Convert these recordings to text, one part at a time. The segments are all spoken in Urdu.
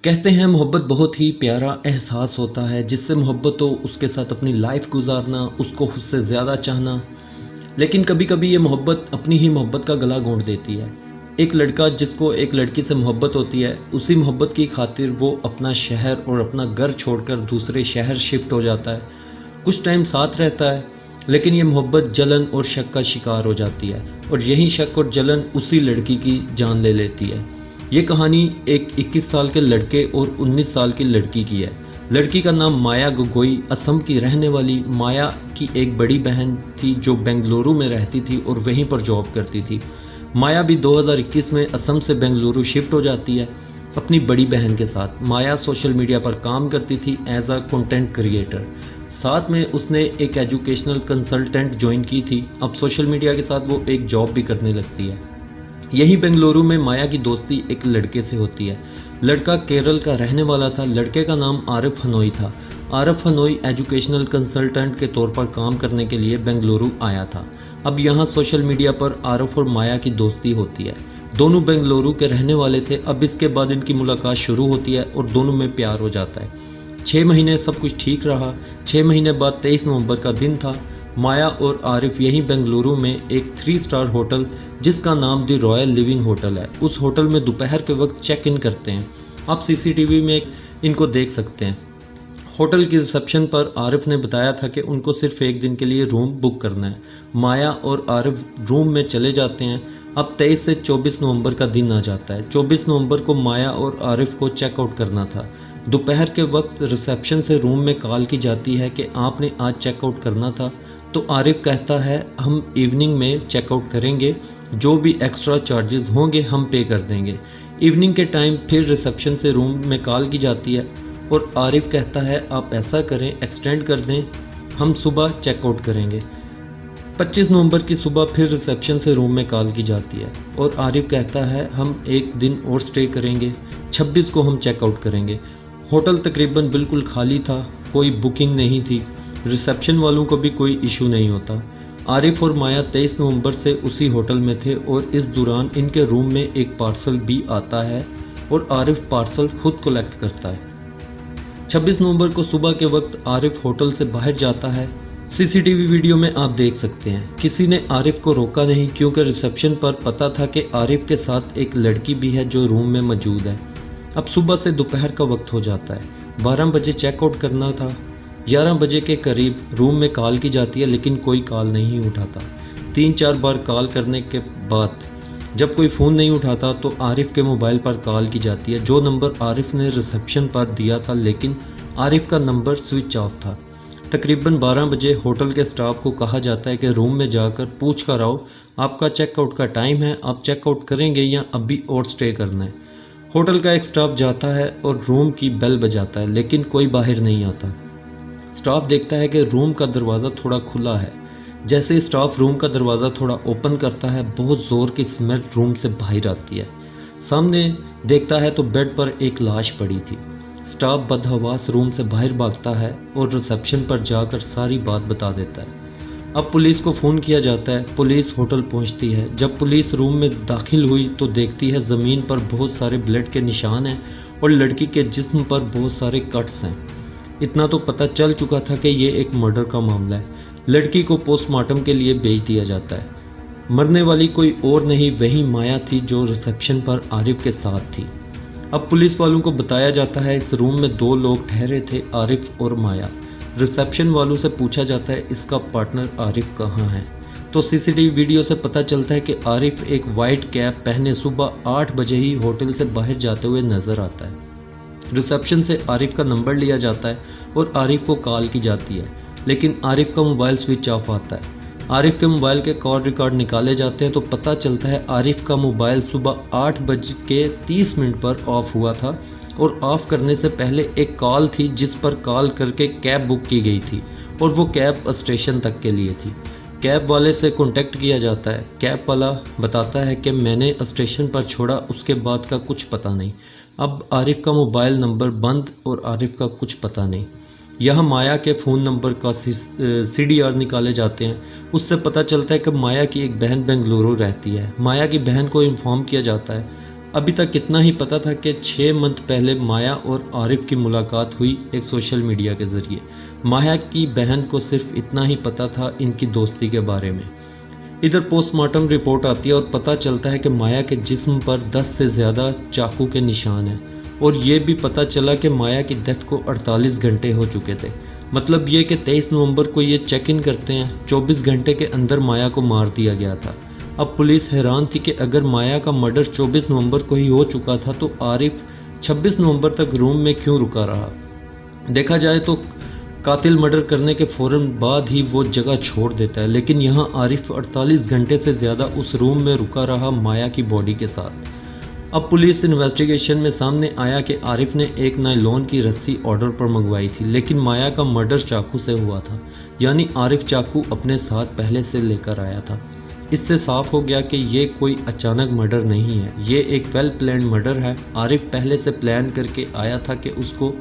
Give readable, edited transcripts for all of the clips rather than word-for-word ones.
کہتے ہیں محبت بہت ہی پیارا احساس ہوتا ہے، جس سے محبت ہو اس کے ساتھ اپنی لائف گزارنا، اس کو خود سے زیادہ چاہنا۔ لیکن کبھی کبھی یہ محبت اپنی ہی محبت کا گلا گھونٹ دیتی ہے۔ ایک لڑکا جس کو ایک لڑکی سے محبت ہوتی ہے، اسی محبت کی خاطر وہ اپنا شہر اور اپنا گھر چھوڑ کر دوسرے شہر شفٹ ہو جاتا ہے۔ کچھ ٹائم ساتھ رہتا ہے، لیکن یہ محبت جلن اور شک کا شکار ہو جاتی ہے، اور یہی شک اور جلن اسی لڑکی کی جان لے لیتی ہے۔ یہ کہانی ایک 21 سال کے لڑکے اور 19 سال کی لڑکی کی ہے۔ لڑکی کا نام مایا گگوئی، اسم کی رہنے والی۔ مایا کی ایک بڑی بہن تھی جو بنگلورو میں رہتی تھی اور وہیں پر جاب کرتی تھی۔ مایا بھی 2021 میں اسم سے بنگلورو شفٹ ہو جاتی ہے اپنی بڑی بہن کے ساتھ۔ مایا سوشل میڈیا پر کام کرتی تھی ایز اے کنٹینٹ کریئٹر۔ ساتھ میں اس نے ایک ایجوکیشنل کنسلٹنٹ جوائن کی تھی۔ اب سوشل میڈیا کے ساتھ وہ ایک جاب بھی کرنے لگتی ہے۔ یہی بنگلورو میں مایا کی دوستی ایک لڑکے سے ہوتی ہے۔ لڑکا کیرل کا رہنے والا تھا۔ لڑکے کا نام عارف ہنوئی تھا۔ عارف ہنوئی ایجوکیشنل کنسلٹنٹ کے طور پر کام کرنے کے لیے بنگلورو آیا تھا۔ اب یہاں سوشل میڈیا پر عارف اور مایا کی دوستی ہوتی ہے۔ دونوں بنگلورو کے رہنے والے تھے۔ اب اس کے بعد ان کی ملاقات شروع ہوتی ہے اور دونوں میں پیار ہو جاتا ہے۔ 6 مہینے سب کچھ ٹھیک رہا۔ 6 مہینے بعد 23 نومبر کا دن تھا۔ مایا اور عارف یہیں بنگلورو میں ایک 3 اسٹار ہوٹل جس کا نام دی رائل لیونگ ہوٹل ہے، اس ہوٹل میں دوپہر کے وقت چیک ان کرتے ہیں۔ آپ CCTV میں ان کو دیکھ سکتے ہیں۔ ہوٹل کی ریسپشن پر عارف نے بتایا تھا کہ ان کو صرف ایک دن کے لیے روم بک کرنا ہے۔ مایا اور عارف روم میں چلے جاتے ہیں۔ اب 23 سے 24 نومبر کا دن آ جاتا ہے۔ 24 نومبر کو مایا اور عارف کو چیک آؤٹ کرنا تھا۔ دوپہر کے وقت ریسپشن سے روم میں کال کی جاتی ہے کہ آپ نے آج چیک آؤٹ کرنا تھا، تو عارف کہتا ہے ہم ایوننگ میں چیک آؤٹ کریں گے، جو بھی ایکسٹرا چارجز ہوں گے ہم پے کر دیں گے۔ ایوننگ کے ٹائم پھر ریسپشن سے روم میں کال کی جاتی ہے اور عارف کہتا ہے آپ ایسا کریں ایکسٹینڈ کر دیں، ہم صبح چیک آؤٹ کریں گے۔ 25 نومبر کی صبح پھر ریسپشن سے روم میں کال کی جاتی ہے اور عارف کہتا ہے ہم ایک دن اور سٹے کریں گے، 26 کو ہم چیک آؤٹ کریں گے۔ ہوٹل تقریباً بالکل خالی تھا، کوئی بکنگ نہیں تھی، ریسپشن والوں کو بھی کوئی ایشو نہیں ہوتا۔ عارف اور مایا 23 نومبر سے اسی ہوٹل میں تھے اور اس دوران ان کے روم میں ایک پارسل بھی آتا ہے اور عارف پارسل خود کلیکٹ کرتا ہے۔ 26 نومبر کو صبح کے وقت عارف ہوٹل سے باہر جاتا ہے۔ CCTV ویڈیو میں آپ دیکھ سکتے ہیں کسی نے عارف کو روکا نہیں، کیونکہ ریسپشن پر پتہ تھا کہ عارف کے ساتھ ایک لڑکی بھی ہے جو روم میں موجود ہے۔ اب صبح سے دوپہر کا وقت ہو جاتا ہے۔ 12 بجے چیک آؤٹ کرنا تھا۔ 11 بجے کے قریب روم میں کال کی جاتی ہے، لیکن کوئی کال نہیں اٹھاتا۔ 3-4 بار کال کرنے کے بعد جب کوئی فون نہیں اٹھاتا تو عارف کے موبائل پر کال کی جاتی ہے، جو نمبر عارف نے ریسپشن پر دیا تھا، لیکن عارف کا نمبر سوئچ آف تھا۔ تقریباً 12 بجے ہوٹل کے سٹاف کو کہا جاتا ہے کہ روم میں جا کر پوچھ کر آؤ، آپ کا چیک آؤٹ کا ٹائم ہے، آپ چیک آؤٹ کریں گے یا ابھی اور سٹے کرنا ہے۔ ہوٹل کا ایک سٹاف جاتا ہے اور روم کی بیل بجاتا ہے، لیکن کوئی باہر نہیں آتا۔ سٹاف دیکھتا ہے کہ روم کا دروازہ تھوڑا کھلا ہے۔ جیسے ہی سٹاف روم کا دروازہ تھوڑا اوپن کرتا ہے، بہت زور کی سمیل روم سے باہر آتی ہے۔ سامنے دیکھتا ہے تو بیڈ پر ایک لاش پڑی تھی۔ سٹاف بدحواس روم سے باہر بھاگتا ہے اور ریسپشن پر جا کر ساری بات بتا دیتا ہے۔ اب پولیس کو فون کیا جاتا ہے۔ پولیس ہوٹل پہنچتی ہے۔ جب پولیس روم میں داخل ہوئی تو دیکھتی ہے زمین پر بہت سارے بلڈ کے نشان ہیں اور لڑکی کے جسم پر بہت سارے کٹس ہیں۔ اتنا تو پتہ چل چکا تھا کہ یہ ایک مرڈر کا معاملہ ہے۔ لڑکی کو پوسٹ مارٹم کے لیے بھیج دیا جاتا ہے۔ مرنے والی کوئی اور نہیں، وہی مایا تھی جو ریسپشن پر عارف کے ساتھ تھی۔ اب پولیس والوں کو بتایا جاتا ہے اس روم میں 2 لوگ ٹھہرے تھے، عارف اور مایا۔ ریسپشن والوں سے پوچھا جاتا ہے اس کا پارٹنر عارف کہاں ہے، تو CCTV ویڈیو سے پتہ چلتا ہے کہ عارف ایک وائٹ کیپ پہنے صبح 8 بجے ہی ہوٹل سے باہر جاتے ہوئے نظر آتا ہے۔ ریسپشن سے عارف کا نمبر لیا جاتا ہے اور عارف کو کال کی جاتی ہے، لیکن عارف کا موبائل سوئچ آف آتا ہے۔ عارف کے موبائل کے کال ریکارڈ نکالے جاتے ہیں تو پتہ چلتا ہے عارف کا موبائل صبح 8:30 پر آف ہوا تھا، اور آف کرنے سے پہلے ایک کال تھی جس پر کال کر کے کیب بک کی گئی تھی، اور وہ کیب اسٹیشن تک کے لیے تھی۔ کیب والے سے کانٹیکٹ کیا جاتا ہے۔ کیب والا بتاتا ہے کہ میں نے اسٹیشن پر چھوڑا، اس کے بعد کا کچھ پتہ نہیں۔ اب عارف کا موبائل نمبر بند اور عارف کا کچھ پتہ نہیں۔ یہاں مایا کے فون نمبر کا CDR نکالے جاتے ہیں۔ اس سے پتہ چلتا ہے کہ مایا کی ایک بہن بنگلورو رہتی ہے۔ مایا کی بہن کو انفارم کیا جاتا ہے۔ ابھی تک اتنا ہی پتہ تھا کہ 6 منتھ پہلے مایا اور عارف کی ملاقات ہوئی ایک سوشل میڈیا کے ذریعے۔ مایا کی بہن کو صرف اتنا ہی پتہ تھا ان کی دوستی کے بارے میں۔ ادھر پوسٹ مارٹم رپورٹ آتی ہے اور پتہ چلتا ہے کہ مایا کے جسم پر 10 سے زیادہ چاقو کے نشان ہیں، اور یہ بھی پتہ چلا کہ مایا کی ڈیتھ کو 48 گھنٹے ہو چکے تھے۔ مطلب یہ کہ 23 نومبر کو یہ چیک ان کرتے ہیں، 24 گھنٹے کے اندر مایا کو مار دیا گیا تھا۔ اب پولیس حیران تھی کہ اگر مایا کا مرڈر 24 نومبر کو ہی ہو چکا تھا تو عارف 26 نومبر تک روم میں کیوں رکا رہا؟ دیکھا جائے تو قاتل مرڈر کرنے کے فوراً بعد ہی وہ جگہ چھوڑ دیتا ہے، لیکن یہاں عارف 48 گھنٹے سے زیادہ اس روم میں رکا رہا مایا کی باڈی کے ساتھ۔ اب پولیس انویسٹیگیشن میں سامنے آیا کہ عارف نے ایک نائلون کی رسی آرڈر پر منگوائی تھی، لیکن مایا کا مرڈر چاقو سے ہوا تھا، یعنی عارف چاقو اپنے ساتھ پہلے سے لے کر آیا تھا۔ اس سے صاف ہو گیا کہ یہ کوئی اچانک مرڈر نہیں ہے، یہ ایک ویل پلانڈ مرڈر ہے۔ عارف پہلے سے پلان کر کے آیا تھا کہ اس کو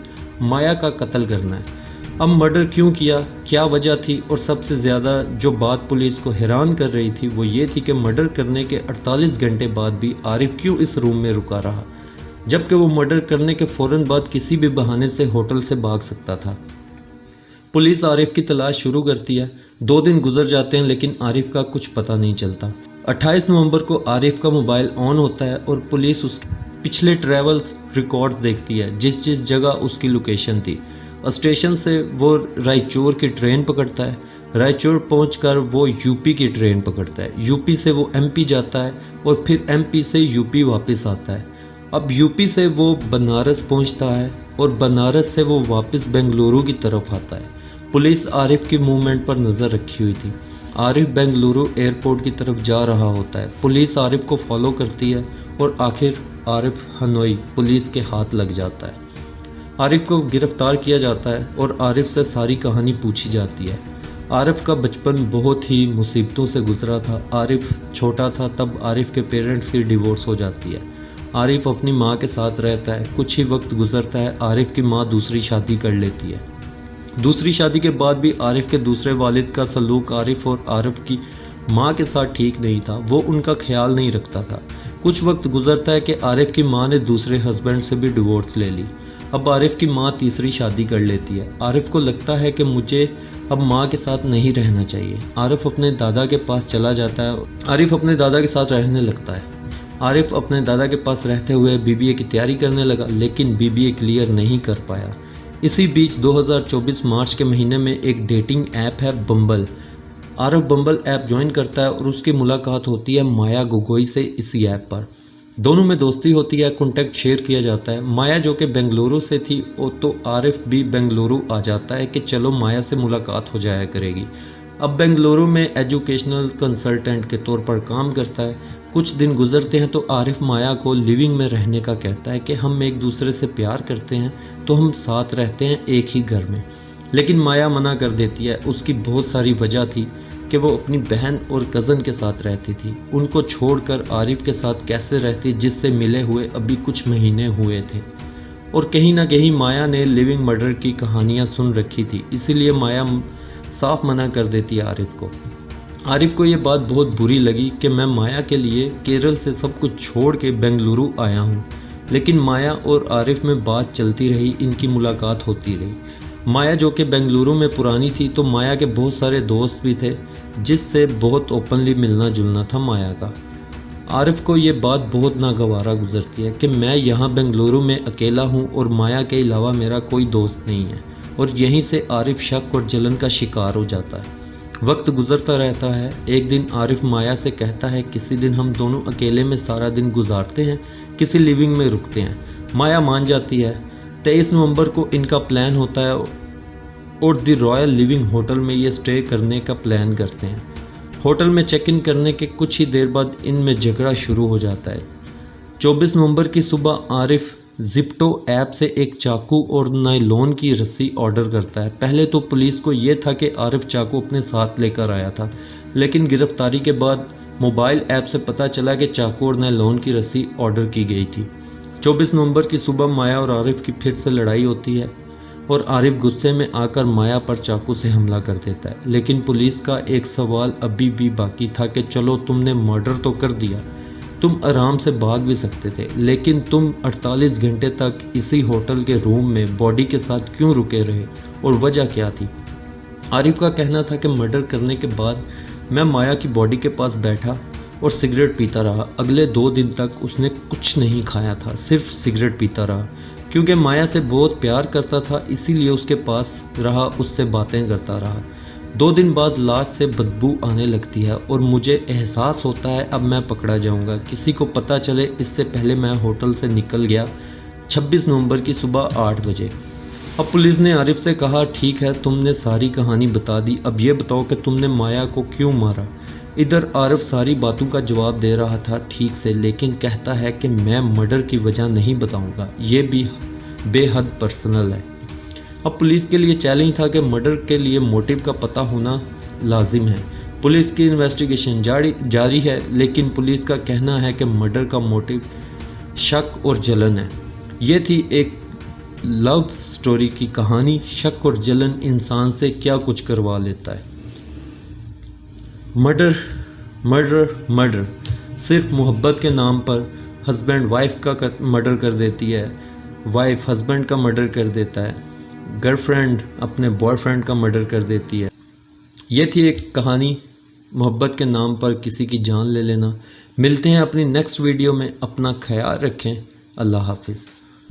مایا کا قتل کرنا ہے۔ اب مرڈر کیوں کیا، کیا وجہ تھی، اور سب سے زیادہ جو بات پولیس کو حیران کر رہی تھی وہ یہ تھی کہ مرڈر کرنے کے 48 گھنٹے بعد بھی عارف کیوں اس روم میں رکا رہا، جبکہ وہ مرڈر کرنے کے فوراً بعد کسی بھی بہانے سے ہوٹل سے بھاگ سکتا تھا۔ پولیس عارف کی تلاش شروع کرتی ہے۔ 2 دن گزر جاتے ہیں لیکن عارف کا کچھ پتہ نہیں چلتا۔ 28 نومبر کو عارف کا موبائل آن ہوتا ہے اور پولیس اس کے پچھلے ٹریولز ریکارڈز دیکھتی ہے، جس جگہ اس کی لوکیشن تھی۔ اسٹیشن سے وہ رائچور کی ٹرین پکڑتا ہے، رائچور پہنچ کر وہ یو پی کی ٹرین پکڑتا ہے، یو پی سے وہ ایم پی جاتا ہے اور پھر ایم پی سے یو پی واپس آتا ہے۔ اب یو پی سے وہ بنارس پہنچتا ہے اور بنارس سے وہ واپس بنگلورو کی طرف آتا ہے۔ پولیس عارف کی موومنٹ پر نظر رکھی ہوئی تھی۔ عارف بنگلورو ایئرپورٹ کی طرف جا رہا ہوتا ہے۔ پولیس عارف کو فالو کرتی ہے اور آخر عارف ہنوئی پولیس کے ہاتھ لگ جاتا ہے۔ عارف کو گرفتار کیا جاتا ہے اور عارف سے ساری کہانی پوچھی جاتی ہے۔ عارف کا بچپن بہت ہی مصیبتوں سے گزرا تھا۔ عارف چھوٹا تھا تب عارف کے پیرنٹس کی ڈیورس ہو جاتی ہے۔ عارف اپنی ماں کے ساتھ رہتا ہے۔ کچھ ہی وقت گزرتا ہے، عارف کی ماں دوسری شادی کر لیتی ہے۔ دوسری شادی کے بعد بھی عارف کے دوسرے والد کا سلوک عارف اور عارف کی ماں کے ساتھ ٹھیک نہیں تھا، وہ ان کا خیال نہیں رکھتا تھا۔ کچھ وقت گزرتا ہے کہ عارف کی ماں نے دوسرے ہسبینڈ سے بھی ڈیورس لے لی۔ اب عارف کی ماں تیسری شادی کر لیتی ہے۔ عارف کو لگتا ہے کہ مجھے اب ماں کے ساتھ نہیں رہنا چاہیے۔ عارف اپنے دادا کے پاس چلا جاتا ہے۔ عارف اپنے دادا کے ساتھ رہنے لگتا ہے۔ عارف اپنے دادا کے پاس رہتے ہوئے بی بی اے کی تیاری کرنے لگا، لیکن بی بی اے کلیئر نہیں کر پایا۔ اسی بیچ 2024 مارچ کے مہینے میں ایک ڈیٹنگ ایپ ہے بمبل۔ عارف بمبل ایپ جوائن کرتا ہے اور اس کی ملاقات ہوتی ہے مایا گوگوئی سے اسی ایپ پر۔ دونوں میں دوستی ہوتی ہے، کانٹیکٹ شیئر کیا جاتا ہے۔ مایا جو کہ بنگلورو سے تھی تو عارف بھی بنگلورو آ جاتا ہے کہ چلو مایا سے ملاقات ہو جایا کرے گی۔ اب بنگلورو میں ایجوکیشنل کنسلٹنٹ کے طور پر کام کرتا ہے۔ کچھ دن گزرتے ہیں تو عارف مایا کو لیونگ میں رہنے کا کہتا ہے کہ ہم ایک دوسرے سے پیار کرتے ہیں تو ہم ساتھ رہتے ہیں ایک ہی گھر میں، لیکن مایا منع کر دیتی ہے۔ اس کی بہت ساری وجہ تھی کہ وہ اپنی بہن اور کزن کے ساتھ رہتی تھی، ان کو چھوڑ کر عارف کے ساتھ کیسے رہتی جس سے ملے ہوئے ابھی کچھ مہینے ہوئے تھے، اور کہیں نہ کہیں مایا نے لیونگ مرڈر کی کہانیاں سن رکھی تھی، اسی لیے مایا صاف منع کر دیتی ہے عارف کو۔ عارف کو یہ بات بہت بری لگی کہ میں مایا کے لیے کیرل سے سب کچھ چھوڑ کے بنگلورو آیا ہوں، لیکن مایا اور عارف میں بات چلتی رہی، ان کی ملاقات ہوتی رہی۔ مایا جو کہ بنگلورو میں پرانی تھی تو مایا کے بہت سارے دوست بھی تھے جس سے بہت اوپنلی ملنا جلنا تھا مایا کا۔ عارف کو یہ بات بہت ناگوارا گزرتی ہے کہ میں یہاں بنگلورو میں اکیلا ہوں اور مایا کے علاوہ میرا کوئی دوست نہیں ہے، اور یہیں سے عارف شک اور جلن کا شکار ہو جاتا ہے۔ وقت گزرتا رہتا ہے۔ ایک دن عارف مایا سے کہتا ہے کسی دن ہم دونوں اکیلے میں سارا دن گزارتے ہیں، کسی لیونگ میں رکتے ہیں۔ مایا مان جاتی ہے۔ 23 نومبر کو ان کا پلان ہوتا ہے اور دی رائل لیونگ ہوٹل میں یہ سٹے کرنے کا پلان کرتے ہیں۔ ہوٹل میں چیک ان کرنے کے کچھ ہی دیر بعد ان میں جھگڑا شروع ہو جاتا ہے۔ 24 نومبر کی صبح عارف زپٹو ایپ سے ایک چاقو اور نائلون کی رسی آرڈر کرتا ہے۔ پہلے تو پولیس کو یہ تھا کہ عارف چاقو اپنے ساتھ لے کر آیا تھا، لیکن گرفتاری کے بعد موبائل ایپ سے پتہ چلا کہ چاقو اور نائلون کی رسی آرڈر کی گئی تھی۔ 24 نومبر کی صبح مایا اور عارف کی پھر سے لڑائی ہوتی ہے اور عارف غصے میں آ کر مایا پر چاقو سے حملہ کر دیتا ہے، لیکن پولیس کا ایک سوال ابھی بھی باقی تھا کہ چلو تم نے مرڈر تو کر دیا، تم آرام سے بھاگ بھی سکتے تھے، لیکن تم 48 گھنٹے تک اسی ہوٹل کے روم میں باڈی کے ساتھ کیوں رکے رہے اور وجہ کیا تھی؟ عارف کا کہنا تھا کہ مرڈر کرنے کے بعد میں مایا کی باڈی کے پاس بیٹھا اور سگریٹ پیتا رہا۔ اگلے 2 دن تک اس نے کچھ نہیں کھایا تھا، صرف سگریٹ پیتا رہا۔ کیونکہ مایا سے بہت پیار کرتا تھا، اسی لیے اس کے پاس رہا، اس سے باتیں کرتا رہا۔ 2 دن بعد لاش سے بدبو آنے لگتی ہے اور مجھے احساس ہوتا ہے اب میں پکڑا جاؤں گا، کسی کو پتہ چلے اس سے پہلے میں ہوٹل سے نکل گیا۔ 26 نومبر کی صبح 8 بجے۔ اب پولیس نے عارف سے کہا ٹھیک ہے تم نے ساری کہانی بتا دی، اب یہ بتاؤ کہ تم نے مایا کو کیوں مارا؟ ادھر عارف ساری باتوں کا جواب دے رہا تھا ٹھیک سے، لیکن کہتا ہے کہ میں مرڈر کی وجہ نہیں بتاؤں گا، یہ بھی بے حد پرسنل ہے۔ اب پولیس کے لیے چیلنج تھا کہ مرڈر کے لیے موٹیو کا پتہ ہونا لازم ہے۔ پولیس کی انویسٹیگیشن جاری ہے، لیکن پولیس کا کہنا ہے کہ مرڈر کا موٹیو شک اور جلن ہے۔ یہ تھی ایک لو سٹوری کی کہانی۔ شک اور جلن انسان سے کیا کچھ کروا لیتا ہے۔ مرڈر مرڈر مرڈر صرف محبت کے نام پر ہسبینڈ وائف کا مرڈر کر دیتی ہے، وائف ہسبینڈ کا مرڈر کر دیتا ہے، گرل فرینڈ اپنے بوائے فرینڈ کا مرڈر کر دیتی ہے۔ یہ تھی ایک کہانی، محبت کے نام پر کسی کی جان لے لینا۔ ملتے ہیں اپنی نیکسٹ ویڈیو میں، اپنا خیال رکھیں، اللہ حافظ۔